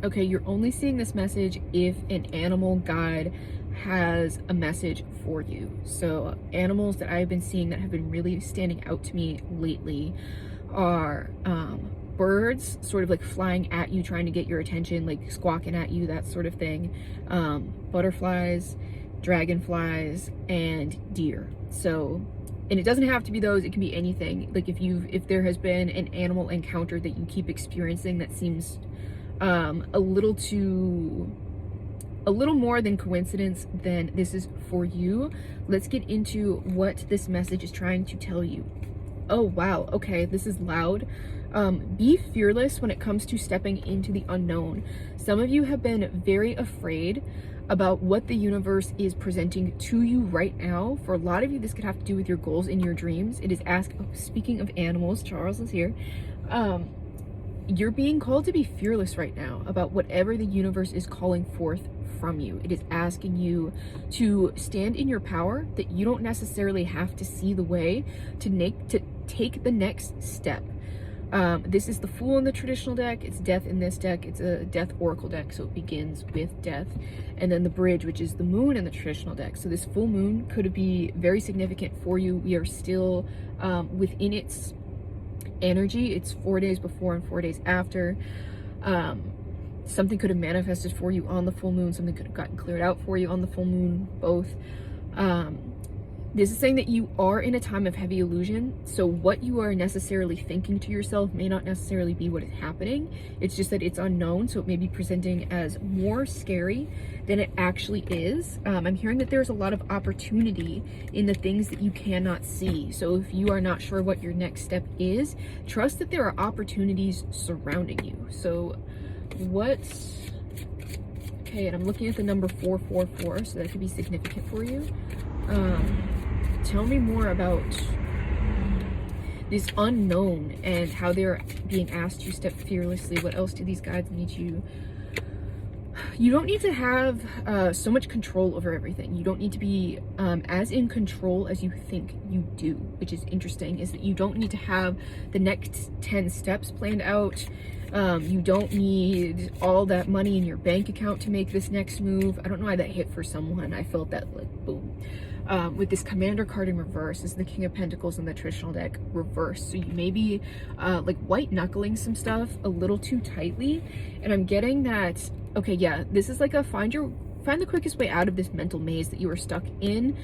Okay, you're only seeing this message if an animal guide has a message for you. So animals that I've been seeing that have been really standing out to me lately are birds sort of like flying at you, trying to get your attention, like squawking at you, that sort of thing. Butterflies, dragonflies, and deer. So, and it doesn't have to be those, it can be anything. Like if there has been an animal encounter that you keep experiencing that seems a little more than coincidence, then this is for you. Let's get into what this message is trying to tell you. Oh wow, okay, this is loud. Be fearless when it comes to stepping into the unknown. Some of you have been very afraid about what the universe is presenting to you right now. For a lot of you, this could have to do with your goals and your dreams. It is speaking of animals, Charles is here. You're being called to be fearless right now about whatever the universe is calling forth from you. It is asking you to stand in your power, that you don't necessarily have to see the way to take the next step. This is the Fool in the traditional deck, it's Death in this deck, it's a Death Oracle deck, so it begins with Death, and then the Bridge, which is the Moon in the traditional deck. So this full moon could be very significant for you. We are still within its energy. It's 4 days before and 4 days after. Something could have manifested for you on the full moon, something could have gotten cleared out for you on the full moon, both. This is saying that you are in a time of heavy illusion, so what you are necessarily thinking to yourself may not necessarily be what is happening. It's just that it's unknown, so it may be presenting as more scary than it actually is. I'm hearing that there's a lot of opportunity in the things that you cannot see. So if you are not sure what your next step is, trust that there are opportunities surrounding you. So okay, and I'm looking at the number 444, so that could be significant for you. Tell me more about this unknown and how they're being asked to step fearlessly. What else do these guides need you? You don't need to have so much control over everything. You don't need to be as in control as you think you do, which is interesting, is that you don't need to have the next 10 steps planned out. You don't need all that money in your bank account to make this next move. I don't know why that hit for someone. I felt that like boom. With this Commander card in reverse, this is the King of Pentacles in the traditional deck reverse. So you may be like white knuckling some stuff a little too tightly. And I'm getting that, okay, yeah, this is like a find the quickest way out of this mental maze that you are stuck in.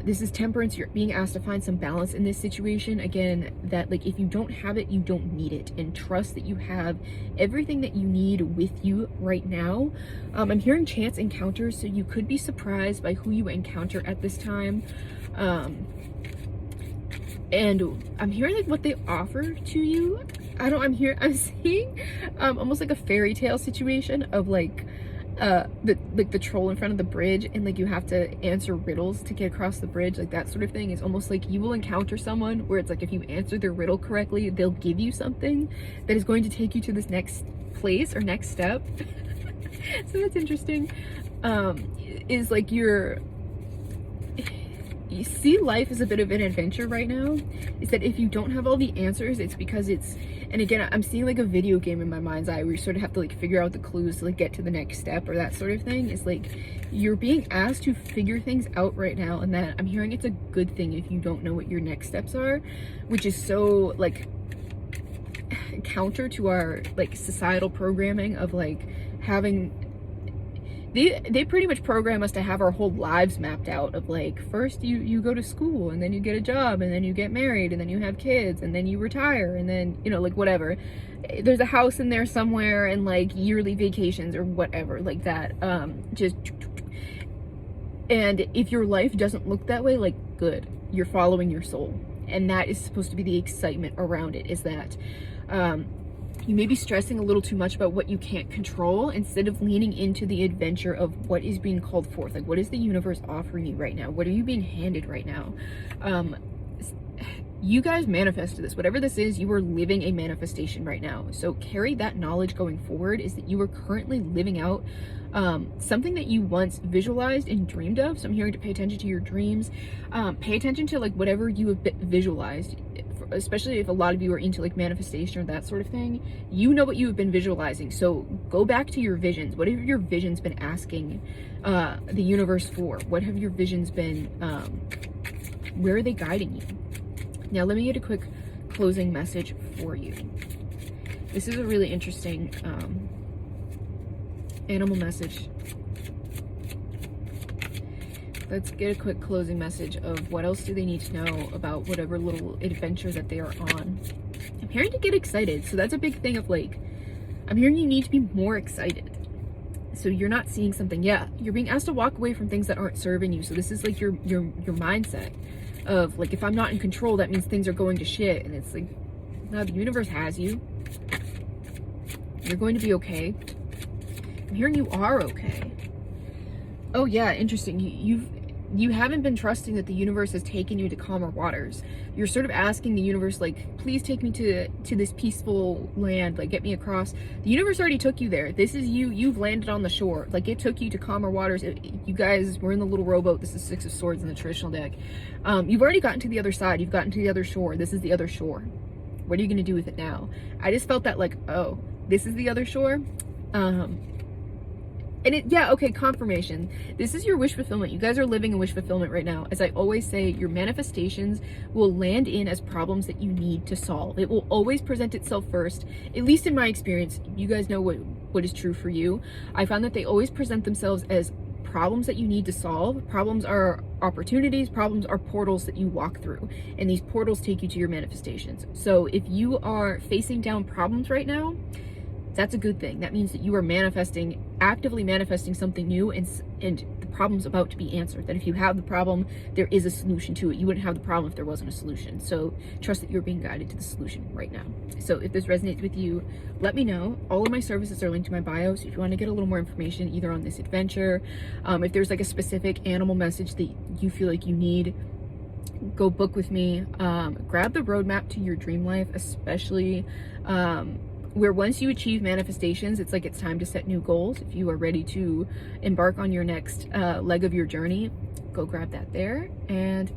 This is Temperance. You're being asked to find some balance in this situation. Again, that like if you don't have it, you don't need it, and trust that you have everything that you need with you right now. I'm hearing chance encounters, so you could be surprised by who you encounter at this time. And I'm hearing like what they offer to you. I'm seeing almost like a fairy tale situation of like the troll in front of the bridge, and like you have to answer riddles to get across the bridge, like that sort of thing. It's almost like you will encounter someone where it's like if you answer their riddle correctly, they'll give you something that is going to take you to this next place or next step. So that's interesting. Is like you see life as a bit of an adventure right now. Is that if you don't have all the answers, it's because and again, I'm seeing like a video game in my mind's eye where you sort of have to like figure out the clues to like get to the next step or that sort of thing. It's like you're being asked to figure things out right now, and that I'm hearing it's a good thing if you don't know what your next steps are, which is so like counter to our like societal programming of like having they pretty much program us to have our whole lives mapped out of like, first you go to school, and then you get a job, and then you get married, and then you have kids, and then you retire, and then, you know, like whatever. There's a house in there somewhere, and like yearly vacations or whatever like that. And if your life doesn't look that way, like good, you're following your soul. And that is supposed to be the excitement around it, is that you may be stressing a little too much about what you can't control instead of leaning into the adventure of what is being called forth. Like, what is the universe offering you right now? What are you being handed right now? You guys manifested this. Whatever this is, you are living a manifestation right now. So carry that knowledge going forward, is that you are currently living out something that you once visualized and dreamed of. So I'm hearing to pay attention to your dreams. Pay attention to like whatever you have visualized. especially if a lot of you are into like manifestation or that sort of thing, you know what you have been visualizing. So go back to your visions. What have your visions been asking the universe for? What have your visions been, where are they guiding you? Now let me get a quick closing message for you. This is a really interesting animal message. Let's get a quick closing message of what else do they need to know about whatever little adventure that they are on. I'm hearing to get excited. So that's a big thing of like, I'm hearing you need to be more excited. So you're not seeing something. Yeah, you're being asked to walk away from things that aren't serving you. So this is like your mindset of like, if I'm not in control, that means things are going to shit. And it's like, no, the universe has you. You're going to be okay. I'm hearing you are okay. Oh yeah, interesting. You haven't been trusting that the universe has taken you to calmer waters. You're sort of asking the universe, like, please take me to this peaceful land, like get me across. The universe already took you there. This is you've landed on the shore. Like it took you to calmer waters. You guys were in the little rowboat. This is 6 of Swords in the traditional deck. You've already gotten to the other side. You've gotten to the other shore. This is the other shore. What are you gonna do with it now? I just felt that like, oh, this is the other shore. And yeah, okay, confirmation. This is your wish fulfillment. You guys are living in wish fulfillment right now. As I always say, your manifestations will land in as problems that you need to solve. It will always present itself first, at least in my experience. You guys know what is true for you. I found that they always present themselves as problems that you need to solve. Problems are opportunities. Problems are portals that you walk through. And these portals take you to your manifestations. So if you are facing down problems right now, that's a good thing. That means that you are manifesting, actively manifesting something new, and the problem's about to be answered. That if you have the problem, there is a solution to it. You wouldn't have the problem if there wasn't a solution. So trust that you're being guided to the solution right now. So if this resonates with you, let me know. All of my services are linked to my bio. So if you want to get a little more information, either on this adventure, if there's like a specific animal message that you feel like you need, go book with me. Grab the roadmap to your dream life, especially where once you achieve manifestations, it's like it's time to set new goals. If you are ready to embark on your next leg of your journey, go grab that there. And